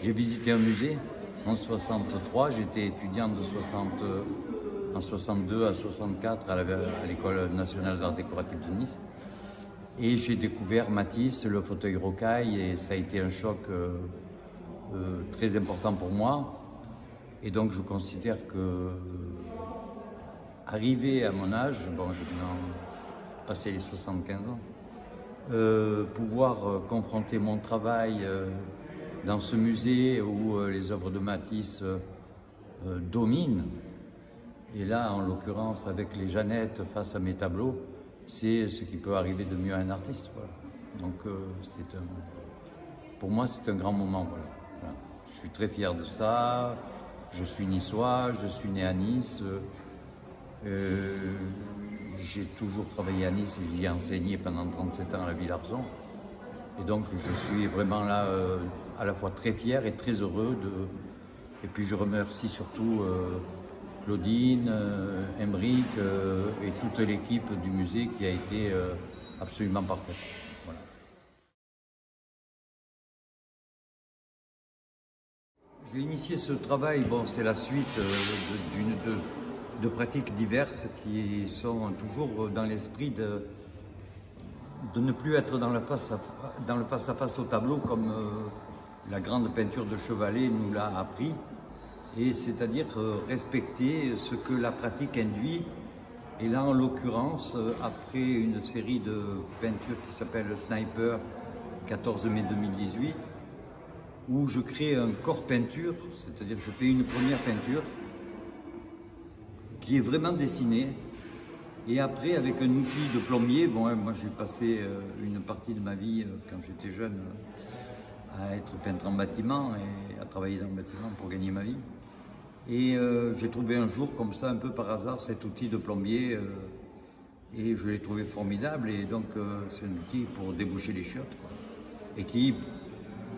J'ai visité un musée en 63, j'étais étudiant en 62 à 64 à l'École nationale d'art décoratif de Nice. Et j'ai découvert Matisse, le fauteuil rocaille, et ça a été un choc très important pour moi. Et donc je considère que, arrivé à mon âge, bon, j'ai maintenant passé les 75 ans, pouvoir confronter mon travail dans ce musée où les œuvres de Matisse dominent, et là en l'occurrence avec les Jeannettes face à mes tableaux, c'est ce qui peut arriver de mieux à un artiste. Voilà. Donc pour moi c'est un grand moment. Voilà. Voilà. Je suis très fier de ça, je suis niçois, je suis né à Nice. J'ai toujours travaillé à Nice et j'y ai enseigné pendant 37 ans à la Villa-Arson. Et donc je suis vraiment là à la fois très fier et très heureux Et puis je remercie surtout Claudine, Emric et toute l'équipe du musée qui a été absolument parfaite. Voilà. J'ai initié ce travail, bon, c'est la suite de pratiques diverses qui sont toujours dans l'esprit de ne plus être dans le face-à-face au tableau comme la grande peinture de Chevalet nous l'a appris, et c'est-à-dire respecter ce que la pratique induit. Et là, en l'occurrence, après une série de peintures qui s'appelle Sniper, 14 mai 2018, où je crée un corps peinture, c'est-à-dire que je fais une première peinture qui est vraiment dessinée. Et après, avec un outil de plombier, bon, moi j'ai passé une partie de ma vie, quand j'étais jeune, à être peintre en bâtiment et à travailler dans le bâtiment pour gagner ma vie. Et j'ai trouvé un jour, comme ça, un peu par hasard, cet outil de plombier, et je l'ai trouvé formidable. Et donc, c'est un outil pour déboucher les chiottes, quoi. Et qui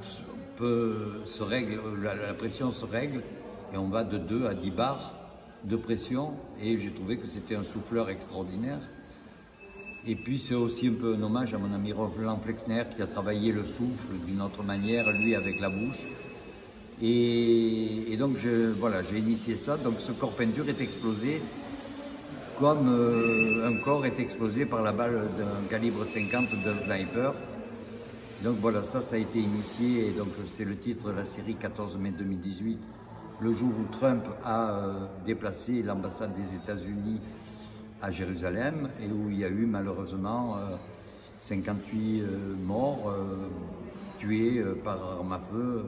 se règle, la pression se règle, et on va de 2 à 10 bars de pression, et j'ai trouvé que c'était un souffleur extraordinaire. Et puis c'est aussi un peu un hommage à mon ami Roland Flexner qui a travaillé le souffle d'une autre manière, lui avec la bouche. Et donc voilà, j'ai initié ça. Donc ce corps peinture est explosé comme un corps est explosé par la balle d'un calibre 50 d'un sniper. Donc voilà, ça a été initié, et donc c'est le titre de la série 14 mai 2018. Le jour où Trump a déplacé l'ambassade des États-Unis à Jérusalem, et où il y a eu malheureusement 58 morts tués par arme à feu,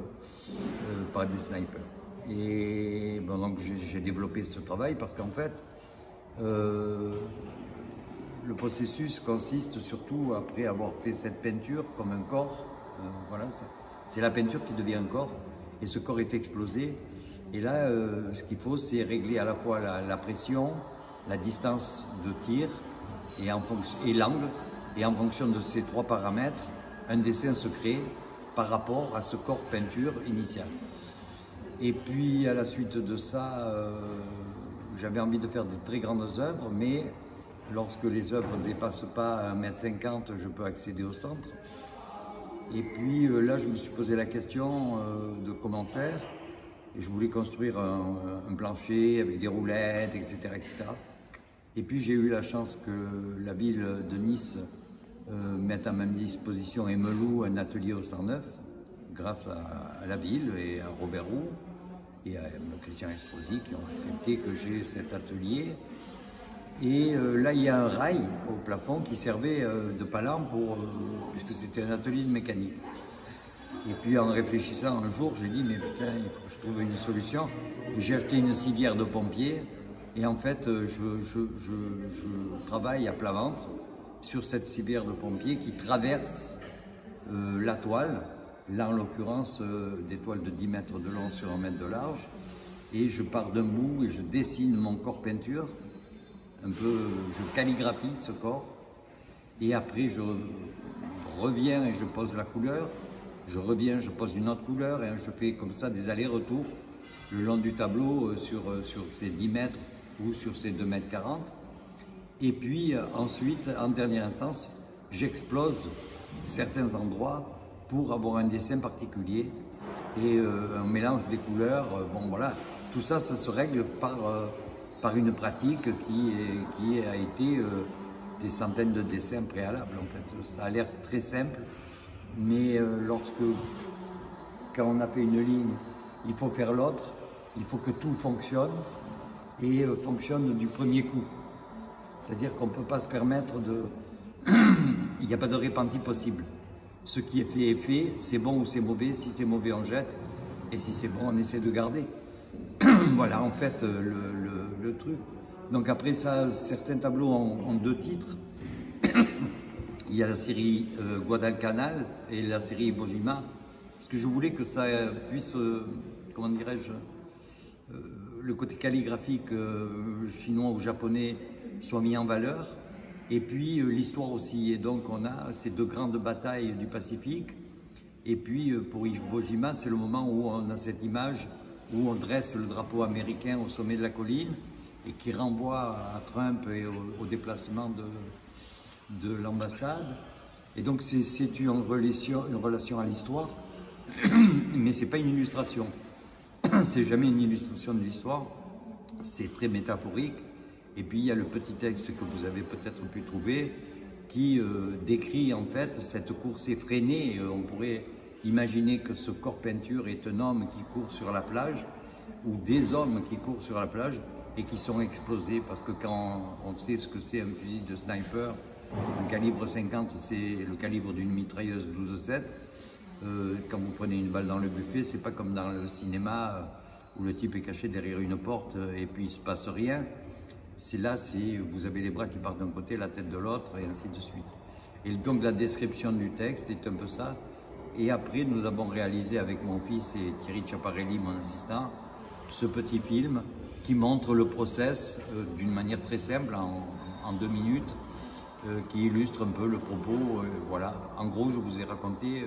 par des snipers. Et bon, donc j'ai développé ce travail parce qu'en fait, le processus consiste surtout, après avoir fait cette peinture comme un corps, voilà, c'est la peinture qui devient un corps, et ce corps est explosé. Et là, ce qu'il faut, c'est régler à la fois la pression, la distance de tir et l'angle. Et en fonction de ces 3 paramètres, un dessin se crée par rapport à ce corps peinture initial. Et puis, à la suite de ça, j'avais envie de faire des très grandes œuvres, mais lorsque les œuvres ne dépassent pas 1,50 m, je peux accéder au centre. Et puis là, je me suis posé la question de comment faire. Et je voulais construire un plancher avec des roulettes, etc., etc. Et puis j'ai eu la chance que la ville de Nice mette à ma disposition et me loue un atelier au 109, grâce à la ville et à Robert Roux et à Christian Estrosi qui ont accepté que j'ai cet atelier. Et là, il y a un rail au plafond qui servait de palan puisque c'était un atelier de mécanique. Et puis en réfléchissant un jour, j'ai dit mais putain, il faut que je trouve une solution. J'ai acheté une civière de pompier, et en fait je travaille à plat ventre sur cette civière de pompier qui traverse la toile, là en l'occurrence des toiles de 10 mètres de long sur 1 mètre de large, et je pars d'un bout et je dessine mon corps peinture, un peu, je calligraphie ce corps, et après je reviens et je pose la couleur. Je reviens, je pose une autre couleur, et je fais comme ça des allers-retours le long du tableau sur ces 10 mètres ou sur ces 2,40 m. Et puis ensuite, en dernière instance, j'explose certains endroits pour avoir un dessin particulier et un mélange des couleurs. Bon voilà, tout ça, ça se règle par une pratique qui a été des centaines de dessins préalables en fait. Ça a l'air très simple, mais quand on a fait une ligne, il faut faire l'autre, il faut que tout fonctionne et fonctionne du premier coup. C'est-à-dire qu'on ne peut pas se permettre de... Il n'y a pas de répenti possible. Ce qui est fait, c'est bon ou c'est mauvais. Si c'est mauvais, on jette. Et si c'est bon, on essaie de garder. Voilà, en fait, le truc. Donc après ça, certains tableaux ont 2 titres. Il y a la série Guadalcanal et la série Iwo Jima. Parce que je voulais que ça puisse, comment dirais-je, le côté calligraphique chinois ou japonais soit mis en valeur. Et puis l'histoire aussi. Et donc on a ces 2 grandes batailles du Pacifique. Et puis pour Iwo Jima, c'est le moment où on a cette image où on dresse le drapeau américain au sommet de la colline et qui renvoie à Trump et au déplacement de l'ambassade. Et donc c'est une relation à l'histoire, mais c'est pas une illustration. C'est jamais une illustration de l'histoire. C'est très métaphorique. Et puis il y a le petit texte que vous avez peut-être pu trouver qui décrit en fait cette course effrénée. On pourrait imaginer que ce corps peinture est un homme qui court sur la plage ou des hommes qui courent sur la plage et qui sont explosés parce que quand on sait ce que c'est un fusil de sniper, un calibre 50, c'est le calibre d'une mitrailleuse 12-7. Quand vous prenez une balle dans le buffet, c'est pas comme dans le cinéma où le type est caché derrière une porte et puis il se passe rien. C'est là, vous avez les bras qui partent d'un côté, la tête de l'autre, et ainsi de suite. Et donc la description du texte est un peu ça. Et après, nous avons réalisé avec mon fils et Thierry Chiapparelli, mon assistant, ce petit film qui montre le process d'une manière très simple, en 2 minutes, qui illustre un peu le propos. Voilà. En gros, je vous ai raconté